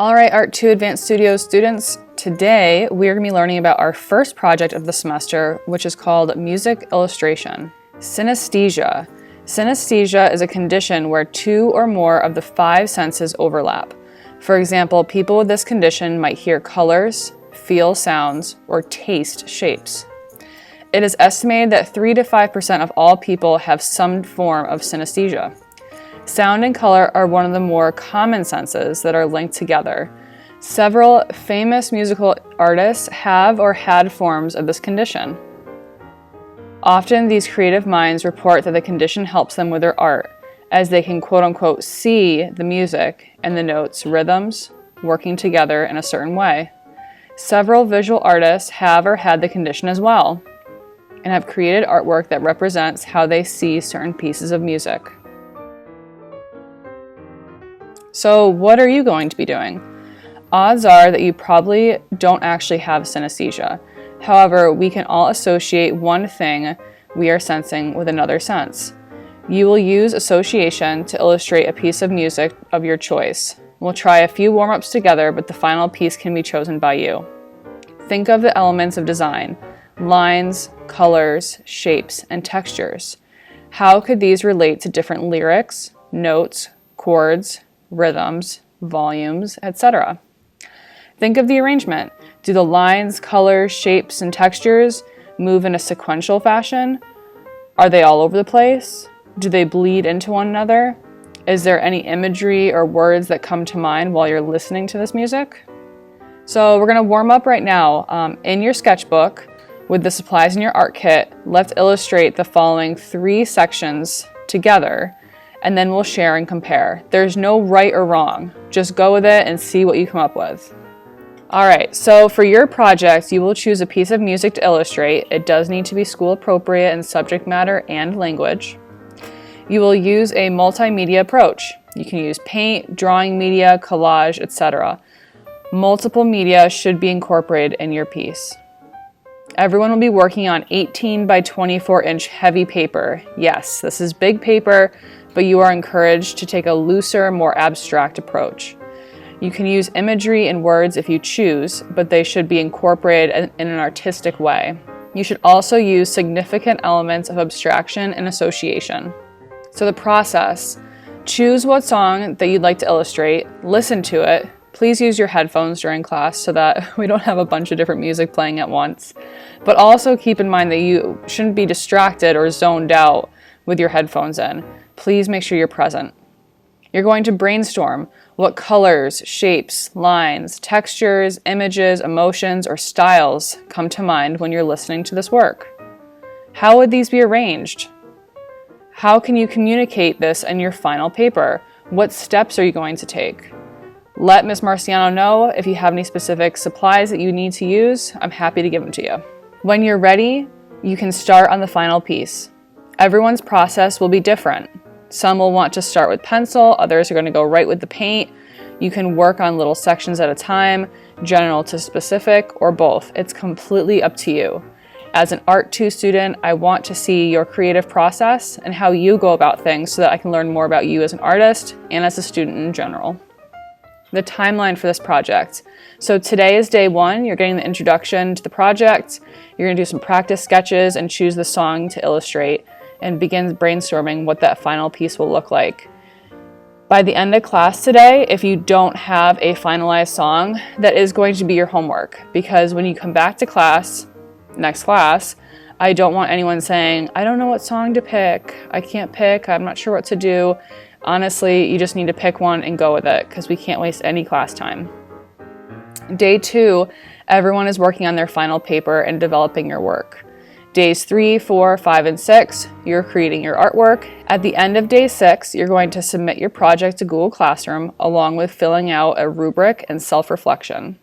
All right, Art 2 Advanced Studios students, today we're going to be learning about our first project of the semester, which is called music illustration. Synesthesia. Synesthesia is a condition where two or more of the five senses overlap. For example, people with this condition might hear colors, feel sounds, or taste shapes. It is estimated that 3 to 5% of all people have some form of synesthesia. Sound and color are one of the more common senses that are linked together. Several famous musical artists have or had forms of this condition. Often, these creative minds report that the condition helps them with their art, as they can quote-unquote see the music and the notes, rhythms, working together in a certain way. Several visual artists have or had the condition as well, and have created artwork that represents how they see certain pieces of music. So what are you going to be doing? Odds are that you probably don't actually have synesthesia. However, we can all associate one thing we are sensing with another sense. You will use association to illustrate a piece of music of your choice. We'll try a few warm-ups together, but the final piece can be chosen by you. Think of the elements of design: lines, colors, shapes, and textures. How could these relate to different lyrics, notes, chords, rhythms, volumes, etc.? Think of the arrangement. Do the lines, colors, shapes, and textures move in a sequential fashion? Are they all over the place? Do they bleed into one another? Is there any imagery or words that come to mind while you're listening to this music? So we're going to warm up right now. In your sketchbook, with the supplies in your art kit, let's illustrate the following 3 sections together, and then we'll share and compare. There's no right or wrong. Just go with it and see what you come up with. All right, so for your project, you will choose a piece of music to illustrate. It does need to be school appropriate in subject matter and language. You will use a multimedia approach. You can use paint, drawing media, collage, etc. Multiple media should be incorporated in your piece. Everyone will be working on 18 by 24 inch heavy paper. Yes, this is big paper, but you are encouraged to take a looser, more abstract approach. You can use imagery and words if you choose, but they should be incorporated in an artistic way. You should also use significant elements of abstraction and association. So the process: choose what song that you'd like to illustrate, listen to it. Please use your headphones during class so that we don't have a bunch of different music playing at once. But also keep in mind that you shouldn't be distracted or zoned out with your headphones in. Please make sure you're present. You're going to brainstorm what colors, shapes, lines, textures, images, emotions, or styles come to mind when you're listening to this work. How would these be arranged? How can you communicate this in your final paper? What steps are you going to take? Let Ms. Marciano know if you have any specific supplies that you need to use. I'm happy to give them to you. When you're ready, you can start on the final piece. Everyone's process will be different. Some will want to start with pencil, others are going to go right with the paint. You can work on little sections at a time, general to specific, or both. It's completely up to you. As an Art 2 student, I want to see your creative process and how you go about things so that I can learn more about you as an artist and as a student in general. The timeline for this project. So today is day 1. You're getting the introduction to the project. You're going to do some practice sketches and choose the song to illustrate and begin brainstorming what that final piece will look like. By the end of class today, if you don't have a finalized song, that is going to be your homework, because when you come back to class, next class, I don't want anyone saying, I don't know what song to pick, I can't pick, I'm not sure what to do. Honestly, you just need to pick one and go with it, because we can't waste any class time. Day 2, everyone is working on their final paper and developing your work. Days 3, 4, 5, and 6, you're creating your artwork. At the end of day 6, you're going to submit your project to Google Classroom along with filling out a rubric and self-reflection.